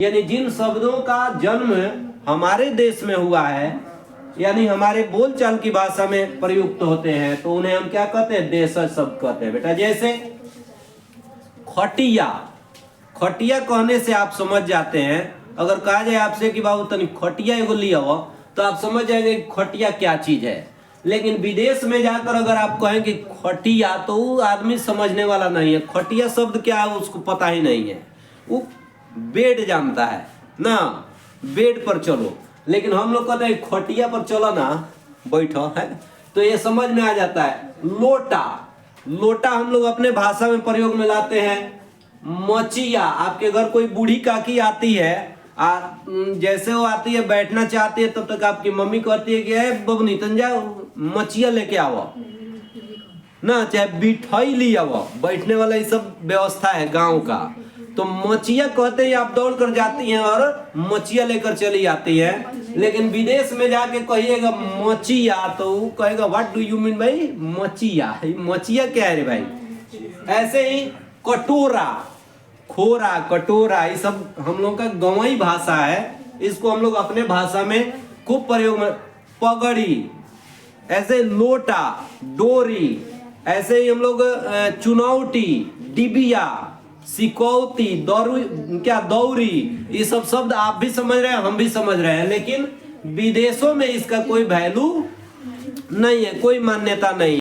यानी जिन शब्दों का जन्म हमारे देश में हुआ है, यानी हमारे बोलचाल की भाषा में प्रयुक्त होते हैं, तो उन्हें हम क्या कहते हैं? देशज शब्द कहते हैं बेटा। जैसे खटिया, खटिया कहने से आप समझ जाते हैं, अगर कहा जाए आपसे कि बाबू तनी खटिया एगो लिया हो, तो आप समझ जाएंगे खटिया क्या चीज है। लेकिन विदेश में जाकर अगर आप कहें कि खटिया, तो वो आदमी समझने वाला नहीं है। खटिया शब्द क्या है उसको पता ही नहीं है, वो बेड जानता है ना, बेड पर चलो। लेकिन हम लोग कहते हैं खटिया पर चलो ना, बैठो है, तो ये समझ में आ जाता है। लोटा, लोटा हम लोग अपने भाषा में प्रयोग में लाते हैं। मचिया, आपके घर कोई बूढ़ी काकी आती है, जैसे वो आती है बैठना चाहती है, तब तक आपकी मम्मी कहती है कि बबनी तंजा मचिया लेके आओ ना, चाहे बिठाई ली आओ, बैठने वाला ये सब व्यवस्था है गांव का। तो मचिया कहते हैं, आप दौड़ कर जाती हैं और मचिया लेकर चली आती है। लेकिन विदेश में जाके कहिएगा मचिया, तो वो कहेगा व्हाट डू यू मीन भाई मचिया, मचिया क्या है रे भाई। ऐसे ही कटोरा, खोरा, कटोरा, ये सब हम लोग का गंवई भाषा है, इसको हम लोग अपने भाषा में खूब प्रयोग में। पगड़ी, ऐसे लोटा, डोरी, ऐसे ही हम लोग चुनौती, डिबिया, सिकौती, दौरी, ये सब शब्द आप भी समझ रहे हैं, हम भी समझ रहे हैं। लेकिन विदेशों में इसका कोई वैल्यू नहीं है, कोई मान्यता नहीं है।